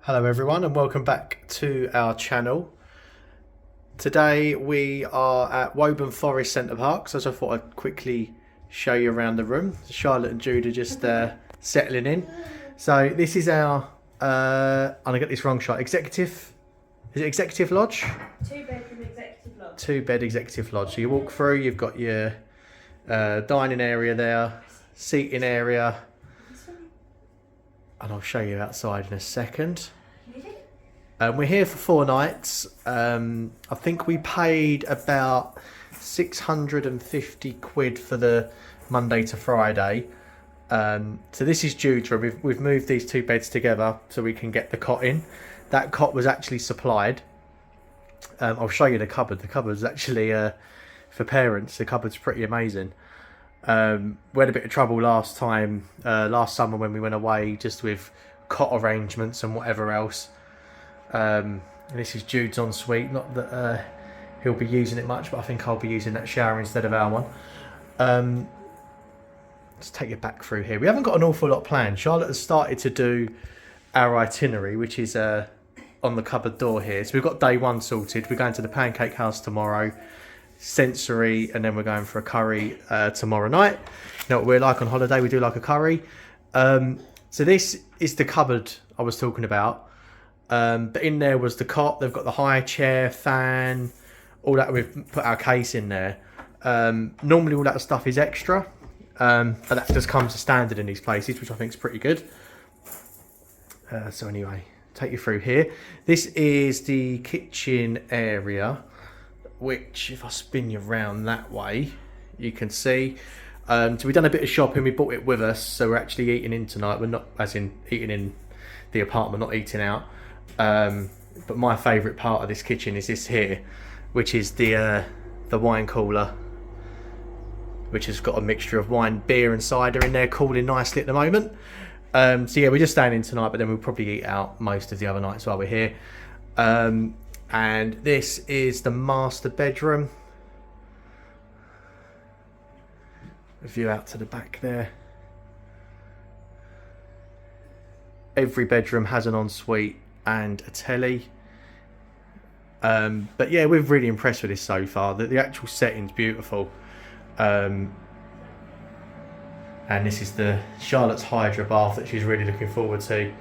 Hello everyone and welcome back to our channel. Today we are at Woburn Forest Centre Park, so I thought I'd quickly show you around the room. Charlotte and Jude are just settling in. So this is our, I'm going to get this wrong shot, executive, is it executive lodge? Two bedroom executive lodge. Two bed executive lodge. So you walk through, you've got your dining area there, seating area, and I'll show you outside in a second. We're here for 4 nights. I think we paid about 650 quid for the Monday to Friday. So this is Jude's room. We've moved these 2 beds together so we can get the cot in. That cot was actually supplied. I'll show you the cupboard. The cupboard's actually for parents. The cupboard's pretty amazing. We had a bit of trouble last summer when we went away, just with cot arrangements and whatever else. And this is Jude's ensuite. Not that he'll be using it much, but I think I'll be using that shower instead of our one. Let's take you back through here. We haven't got an awful lot planned. Charlotte has started to do our itinerary, which is on the cupboard door here. So we've got day 1 sorted. We're going to the Pancake House tomorrow, sensory, and then we're going for a curry tomorrow night. You know what we're like on holiday? We do like a curry. So this is the cupboard I was talking about. But in there was the cot. They've got the high chair, fan, all that. We've put our case in there. Normally all that stuff is extra, but that just comes to standard in these places, which I think is pretty good. So anyway, take you through here. This is the kitchen area, which if I spin you around that way, you can see. So we've done a bit of shopping. We brought it with us, so we're actually eating in tonight. We're not, as in eating in the apartment, not eating out. But my favourite part of this kitchen is this here, which is the wine cooler, which has got a mixture of wine, beer and cider in there, cooling nicely at the moment. So yeah, we're just staying in tonight, but then we'll probably eat out most of the other nights while we're here. And this is the master bedroom. A view out to the back there. Every bedroom has an ensuite and a telly. But yeah, we're really impressed with this so far. The actual setting's beautiful. And this is the Charlotte's Hydra bath that she's really looking forward to.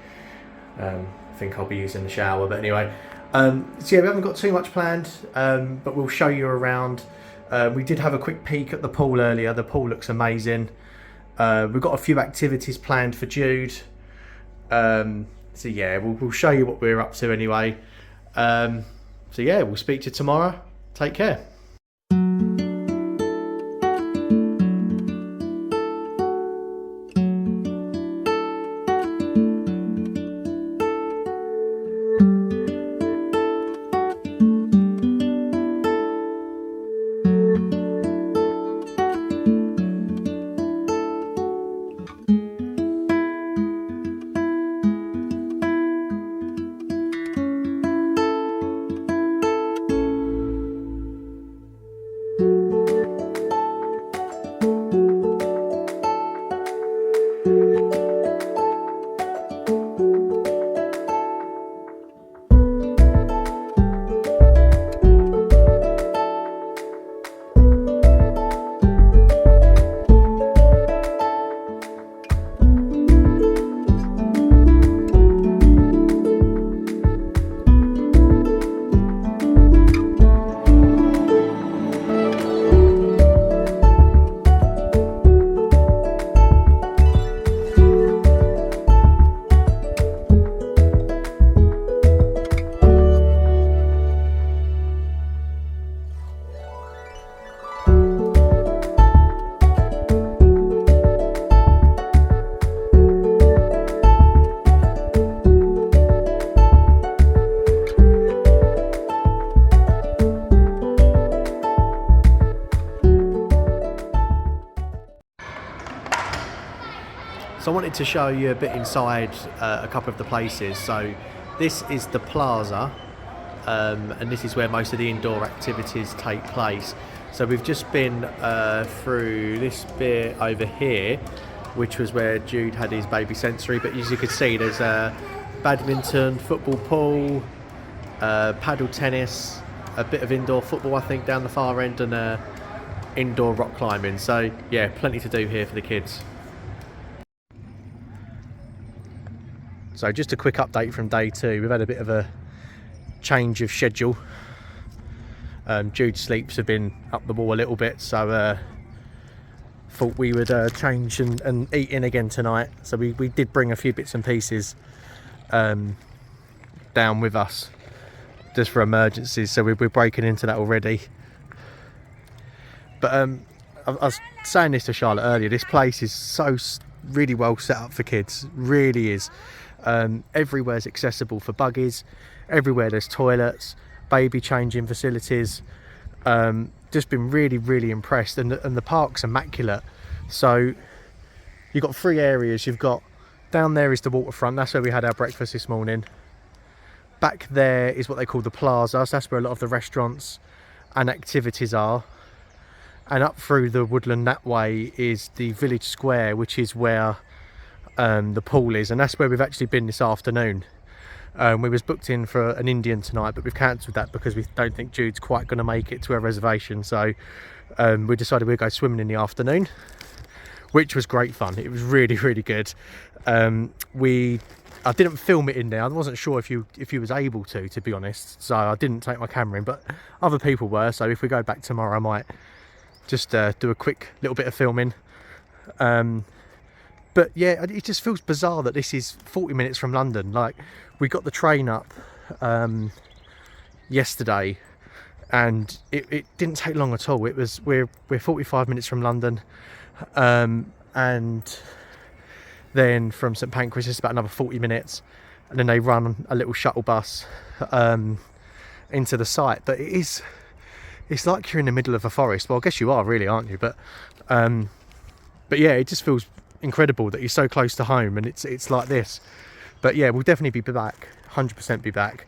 I think I'll be using the shower, but anyway. So yeah, we haven't got too much planned, but we'll show you around. We did have a quick peek at the pool earlier. The pool looks amazing. We've got a few activities planned for Jude. So yeah, we'll show you what we're up to anyway. So yeah, we'll speak to you tomorrow. Take care. So I wanted to show you a bit inside a couple of the places. So this is the Plaza, and this is where most of the indoor activities take place. So we've just been through this bit over here, which was where Jude had his baby sensory, but as you can see there's badminton, football pool, paddle tennis, a bit of indoor football I think down the far end, and indoor rock climbing. So yeah, plenty to do here for the kids. So just a quick update from day 2. We've had a bit of a change of schedule. Jude's sleeps have been up the wall a little bit, so thought we would change and eat in again tonight. So we did bring a few bits and pieces down with us just for emergencies, so we're breaking into that already. But I was saying this to Charlotte earlier, this place is so really well set up for kids, really is. Everywhere's accessible for buggies, everywhere there's toilets, baby changing facilities. Just been really impressed, and the park's immaculate. So you've got 3 areas. You've got down there is the waterfront, that's where we had our breakfast this morning. Back there is what they call the Plaza, so that's where a lot of the restaurants and activities are. And up through the woodland that way is the village square, which is where the pool is, and that's where we've actually been this afternoon. We was booked in for an Indian tonight, but we've cancelled that because we don't think Jude's quite going to make it to our reservation. So we decided we'd go swimming in the afternoon, which was great fun. It was really good. I didn't film it in there. I wasn't sure if you was able to be honest, so I didn't take my camera in, but other people were. So if we go back tomorrow, I might just do a quick little bit of filming. But yeah, it just feels bizarre that this is 40 minutes from London. Like, we got the train up yesterday, and it didn't take long at all. We're 45 minutes from London, and then from St Pancras it's about another 40 minutes, and then they run a little shuttle bus into the site. But it's like you're in the middle of a forest. Well, I guess you are really, aren't you? But yeah, it just feels incredible that you're so close to home, and it's like this. But yeah, we'll definitely be back, 100% be back.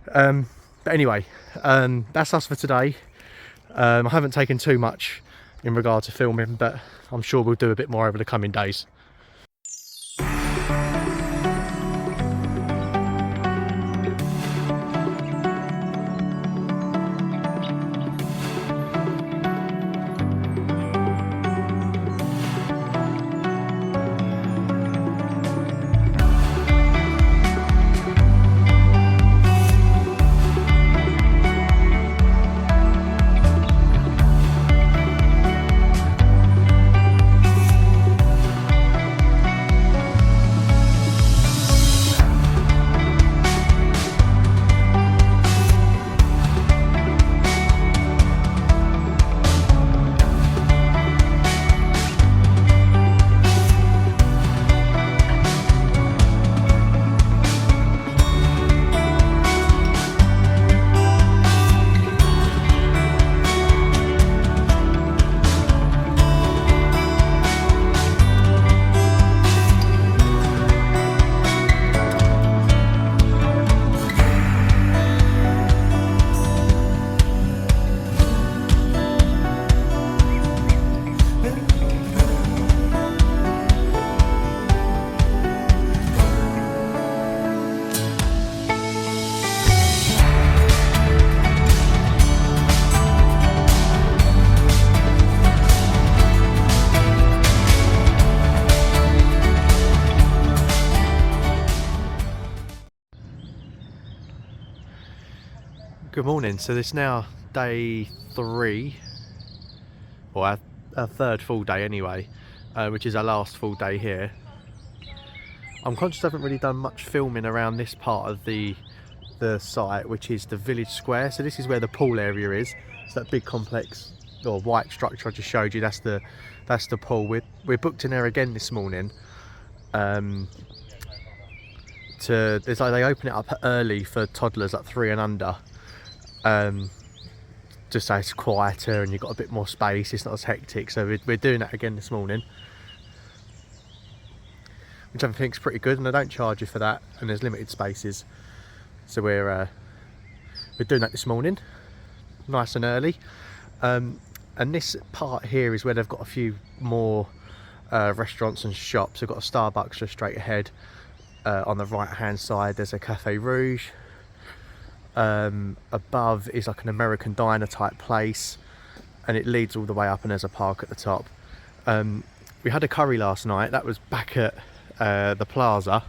But anyway, that's us for today. I haven't taken too much in regard to filming, but I'm sure we'll do a bit more over the coming days. Good morning. So it's now day 3, or our 3rd full day anyway, which is our last full day here. I'm conscious I haven't really done much filming around this part of the site, which is the village square. So this is where the pool area is. It's that big complex or white structure I just showed you. That's the pool. We're booked in there again this morning. They open it up early for toddlers like 3 and under. Just so it's quieter and you've got a bit more space, it's not as hectic. So we're doing that again this morning, which I think's pretty good, and they don't charge you for that, and there's limited spaces. So we're doing that this morning, nice and early. And this part here is where they've got a few more restaurants and shops. They've got a Starbucks just straight ahead, on the right hand side there's a Cafe Rouge. Above is like an American diner type place, and it leads all the way up, and there's a park at the top. We had a curry last night. That was back at the Plaza,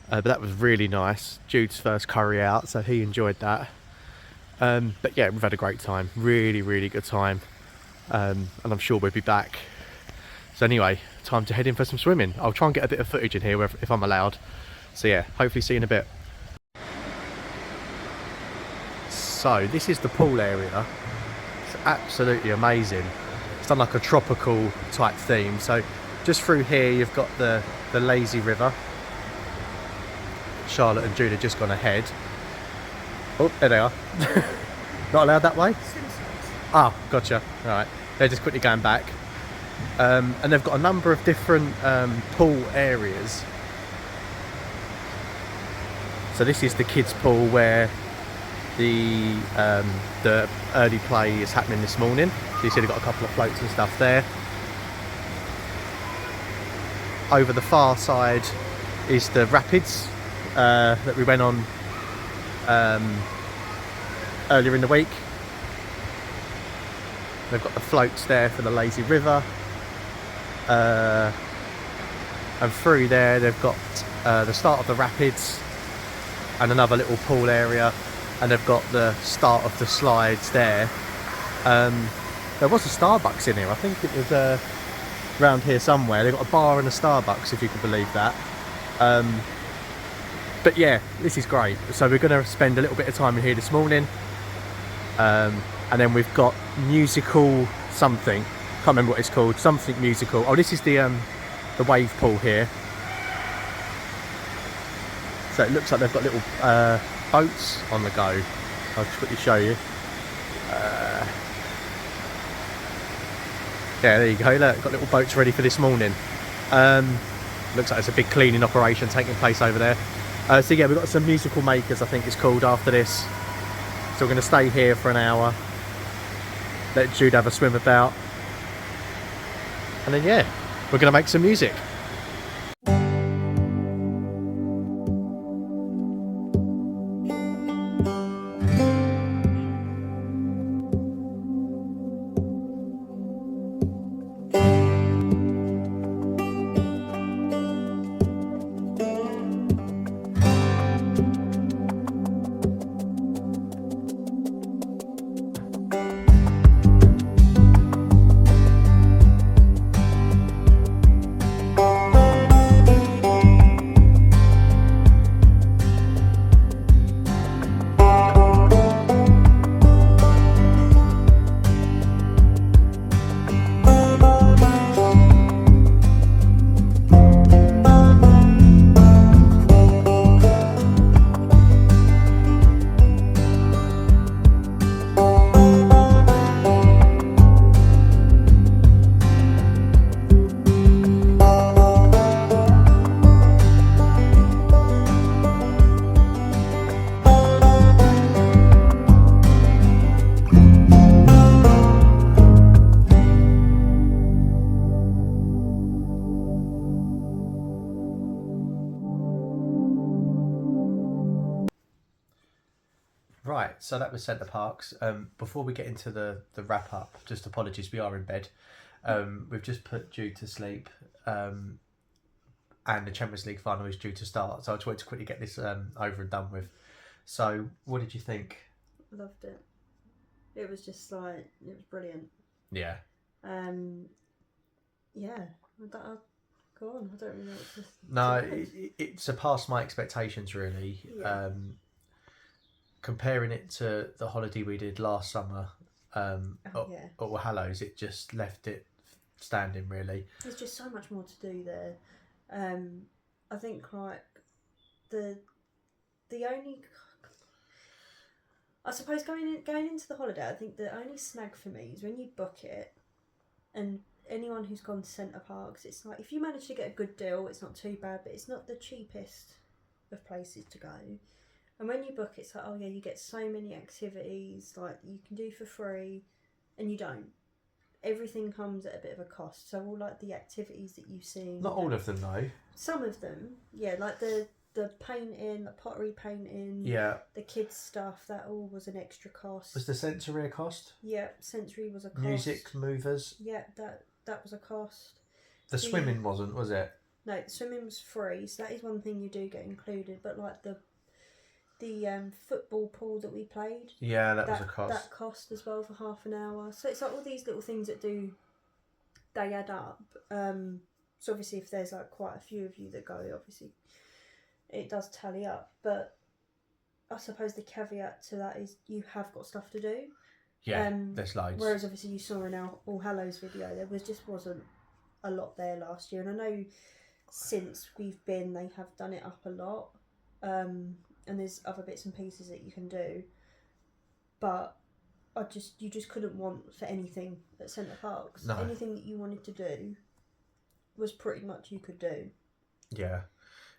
but that was really nice. Jude's first curry out, so he enjoyed that. But yeah, we've had a great time. Really good time. And I'm sure we'll be back. So anyway, time to head in for some swimming. I'll try and get a bit of footage in here if I'm allowed. So yeah, hopefully see you in a bit. So this is the pool area. It's absolutely amazing. It's done like a tropical type theme. So just through here you've got the lazy river. Charlotte and Jude have just gone ahead. Oh, there they are. Not allowed that way? Ah, gotcha. Alright. They're just quickly going back. And they've got a number of different pool areas. So this is the kids' pool where the early play is happening this morning. So you see they've got a couple of floats and stuff there. Over the far side is the rapids that we went on earlier in the week. They've got the floats there for the lazy river, and through there they've got the start of the rapids and another little pool area, and they've got the start of the slides there. There was a Starbucks in here. I think it was around here somewhere. They've got a bar and a Starbucks, if you can believe that. But yeah, this is great. So we're going to spend a little bit of time in here this morning, and then we've got musical something. Can't remember what it's called. Something musical. Oh, this is the wave pool here. So it looks like they've got little boats on the go. I'll just quickly show you. Yeah, there you go. Look, got little boats ready for this morning. Looks like there's a big cleaning operation taking place over there. So yeah, we've got some musical makers, I think it's called, after this. So we're going to stay here for an hour. Let Jude have a swim about. And then yeah, we're going to make some music. Right, so that was Centre Parcs. Before we get into the wrap up, just apologies, we are in bed. We've just put Jude to sleep, and the Champions League final is due to start. So I just wanted to quickly get this over and done with. So, what did you think? Loved it. It was just like, it was brilliant. Yeah. Yeah. Go on, I don't really know what to say. No, it surpassed my expectations, really. Yeah. Comparing it to the holiday we did last summer, at Hallows, it just left it standing, really. There's just so much more to do there. I think like the only, I suppose going into the holiday, I think the only snag for me is when you book it, and anyone who's gone to Centre Parcs, it's like if you manage to get a good deal, it's not too bad, but it's not the cheapest of places to go. And when you book, it's like, oh yeah, you get so many activities like you can do for free, and you don't. Everything comes at a bit of a cost. So all like the activities that you've seen. Not all of them though. Some of them, yeah, like the the painting, the pottery painting, the kids stuff, that all was an extra cost. Was the sensory a cost? Yeah, sensory was a cost. Music movers? Yeah, that was a cost. The swimming wasn't, was it? No, the swimming was free, so that is one thing you do get included. But like the football pool that we played, that was a cost. That cost as well for half an hour. So it's like all these little things that they add up. So obviously, if there's like quite a few of you that go, obviously it does tally up. But I suppose the caveat to that is you have got stuff to do. Yeah, there's loads. Whereas obviously you saw in our All Hallows video, there wasn't a lot there last year, and I know since we've been, they have done it up a lot. And there's other bits and pieces that you can do, but you just couldn't want for anything at Centre Parcs. No. Anything that you wanted to do was pretty much you could do. Yeah,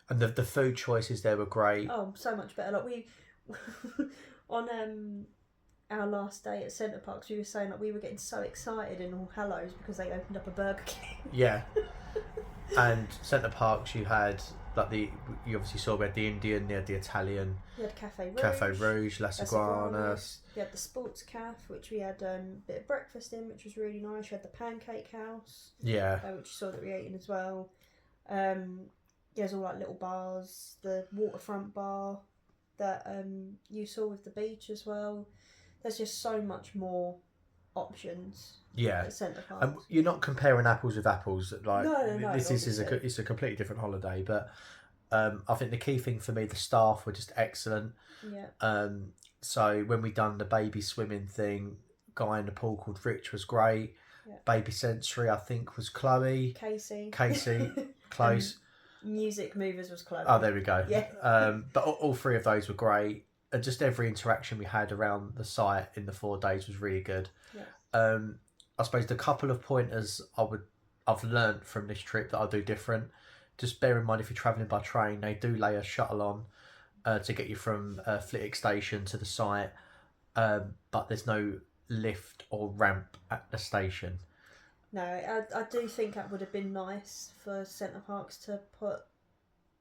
and the food choices there were great. Oh, so much better. Like we on our last day at Centre Parcs, we were saying like we were getting so excited in All Hallows because they opened up a Burger King. Yeah, and Centre Parcs you had. Like you obviously saw we had the Indian, you had the Italian. We had Cafe Rouge, Las Iguanas. We had the Sports Cafe, which we had a bit of breakfast in, which was really nice. We had the Pancake House. Yeah. Which you saw that we ate in as well. There's all like little bars, the waterfront bar that you saw with the beach as well. There's just so much more options. Yeah, at Centre Parcs. And you're not comparing apples with apples. Like no, this is it's a completely different holiday. But I think the key thing for me, the staff were just excellent. Yeah. So when we done the baby swimming thing, guy in the pool called Rich was great. Yeah. Baby sensory, I think, was Chloe. Casey, close. Music movers was Chloe. Oh, there we go. Yeah. But all three of those were great. And just every interaction we had around the site in the 4 days was really good. Yeah. I suppose the couple of pointers I've learnt from this trip that I'll do different. Just bear in mind if you're travelling by train, they do lay a shuttle on to get you from Flitwick station to the site, but there's no lift or ramp at the station. No, I do think that would have been nice for Centre Parcs to put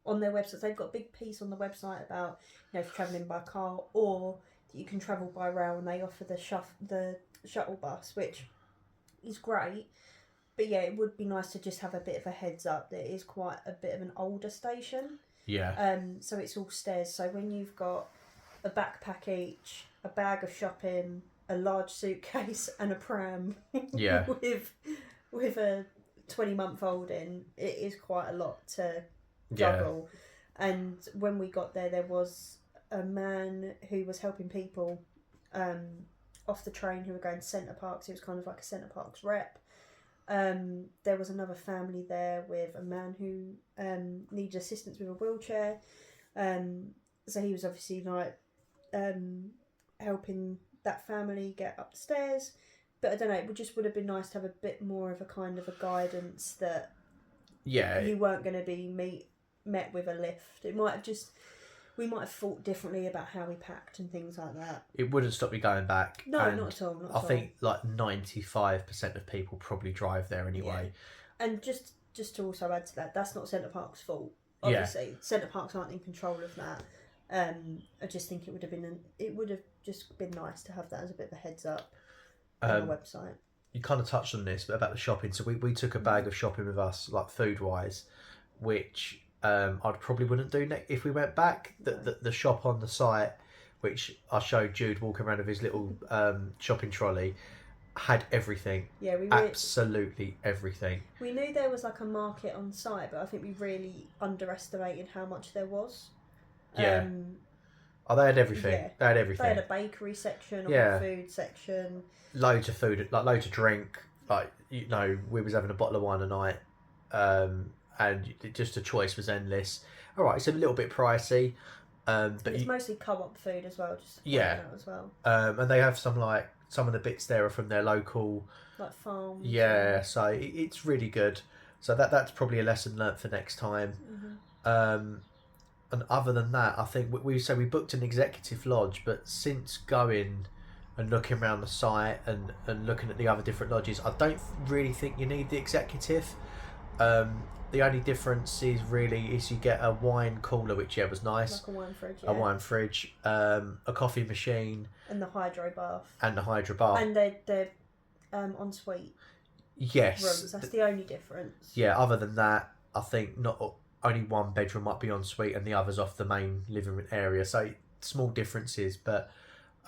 on their website. They've got a big piece on the website about if you're travelling by car or that you can travel by rail, and they offer the shuttle bus, which is great. But yeah, it would be nice to just have a bit of a heads up that it is quite a bit of an older station. Yeah. So it's all stairs. So when you've got a backpack each, a bag of shopping, a large suitcase, and a pram, yeah, with a 20-month-old in, it is quite a lot to juggle. Yeah. And when we got there was a man who was helping people off the train who were going to Centre Parcs. He was kind of like a Centre Parcs rep. There was another family there with a man who needed assistance with a wheelchair. So he was obviously like helping that family get up the stairs. But I don't know, it would have been nice to have a bit more of a kind of a guidance that you weren't going to be met with a lift. It might have we might have thought differently about how we packed and things like that. It wouldn't stop me going back. No, not at all. I think like 95% of people probably drive there anyway. Yeah. And just to also add to that, that's not Centre Parcs' fault. Obviously, Centre Parcs aren't in control of that. I just think it would have just been nice to have that as a bit of a heads up on the website. You kind of touched on this, but about the shopping. So we took a bag of shopping with us, like food wise, which I probably wouldn't do if we went back. The shop on the site, which I showed Jude walking around with his little shopping trolley, had everything. Yeah, absolutely everything. We knew there was like a market on site, but I think we really underestimated how much there was. Yeah. They had everything. Yeah. They had everything. They had a bakery section, a food section. Loads of food, like loads of drink. Like, we was having a bottle of wine a night. And just the choice was endless. All right, it's a little bit pricey, but it's mostly co-op food as well. Just as well. And they have some of the bits there are from their local farms. Yeah, so it's really good. So that's probably a lesson learnt for next time. Mm-hmm. And other than that, I think we booked an executive lodge, but since going and looking around the site and looking at the other different lodges, I don't really think you need the executive. The only difference is you get a wine cooler, which was nice. Like a wine fridge, A wine fridge, a coffee machine, and the hydro bath. and the hydro bath. And they're ensuite Yes. rooms. That's the only difference. Yeah. Other than that, I think not only one bedroom might be ensuite, and the other's off the main living room area. So small differences, but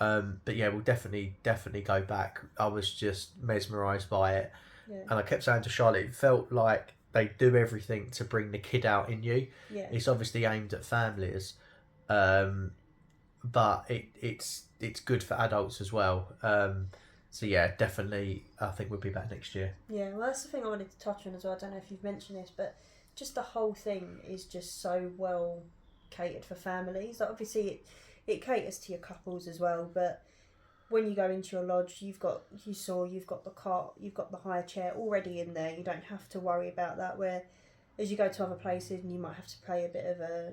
yeah, we'll definitely go back. I was just mesmerised by it, and I kept saying to Charlotte, it felt like they do everything to bring the kid out in you. Yeah. It's obviously aimed at families, but it's good for adults as well. So yeah, definitely, I think we'll be back next year. Yeah, well, that's the thing I wanted to touch on as well. I don't know if you've mentioned this, but just the whole thing is just so well catered for families. Like, obviously, it caters to your couples as well, but when you go into your lodge, you've got the cot, you've got the high chair already in there. You don't have to worry about that. Where as you go to other places, and you might have to pay a bit of a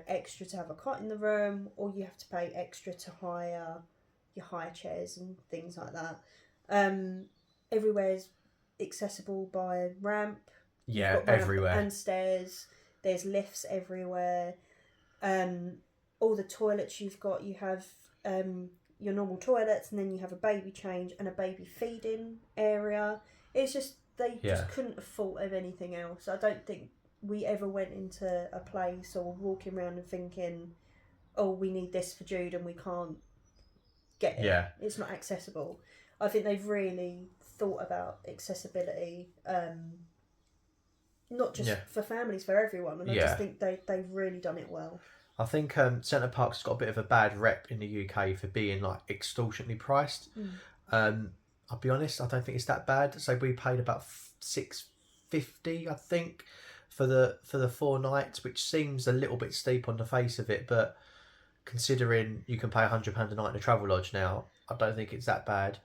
extra to have a cot in the room, or you have to pay extra to hire your high chairs and things like that. Everywhere's accessible by ramp. Yeah, everywhere. And stairs. There's lifts everywhere. All the toilets you have your normal toilets, and then you have a baby change and a baby feeding area. It's just they just couldn't have thought of anything else. I don't think we ever went into a place or walking around and thinking, oh, we need this for Jude and we can't get it. Yeah. It's not accessible. I think they've really thought about accessibility, not just for families, for everyone. And I just think they've really done it well. I think Centre Parcs has got a bit of a bad rep in the UK for being like extortionately priced. I'll be honest, I don't think it's that bad. So we paid about $6.50, I think, for the 4 nights, which seems a little bit steep on the face of it, but considering you can pay £100 a night in a travel lodge now, I don't think it's that bad.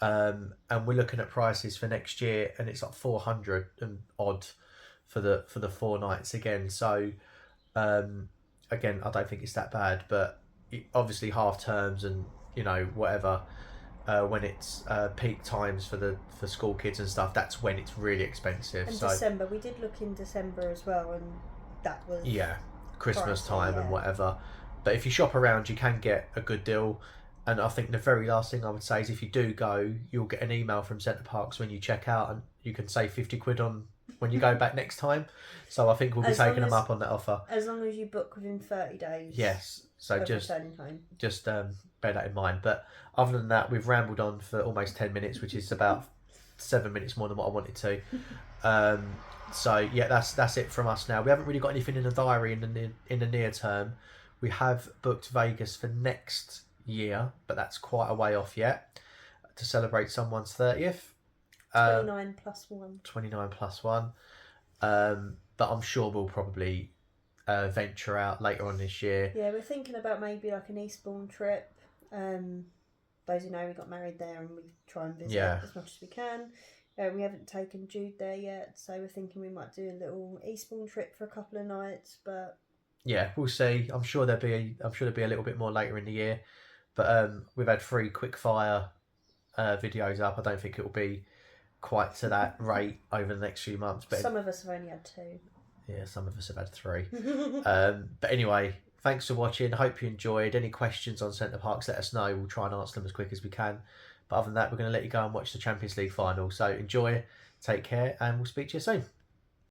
And we're looking at prices for next year, and it's like 400 and odd for the 4 nights again. So again, I don't think it's that bad, but obviously half terms and whatever, when it's peak times for school kids and stuff, that's when it's really expensive. And so December, we did look in December as well, and that was Christmas time and whatever. But if you shop around, you can get a good deal. And I think the very last thing I would say is, if you do go, you'll get an email from Centre Parcs when you check out, and you can save 50 quid on when you go back next time. So I think we'll be taking them up on that offer. As long as you book within 30 days. Yes. So just bear that in mind. But other than that, we've rambled on for almost 10 minutes, which is about 7 minutes more than what I wanted to. So yeah, that's it from us now. We haven't really got anything in the diary in the near term. We have booked Vegas for next year, but that's quite a way off yet, to celebrate someone's 30th. 29 plus 1. 29 plus 1. But I'm sure we'll probably venture out later on this year. Yeah, we're thinking about maybe like an Eastbourne trip. Those who know, we got married there, and we try and visit as much as we can. We haven't taken Jude there yet, so we're thinking we might do a little Eastbourne trip for a couple of nights. But yeah, we'll see. I'm sure there'll be a little bit more later in the year. But we've had 3 quick fire videos up. I don't think it will be quite to that rate over the next few months. But some of us have only had 2. Yeah, some of us have had 3. But anyway, thanks for watching. Hope you enjoyed. Any questions on Centre Parcs, let us know. We'll try and answer them as quick as we can. But other than that, we're going to let you go and watch the Champions League final. So enjoy, take care, and we'll speak to you soon.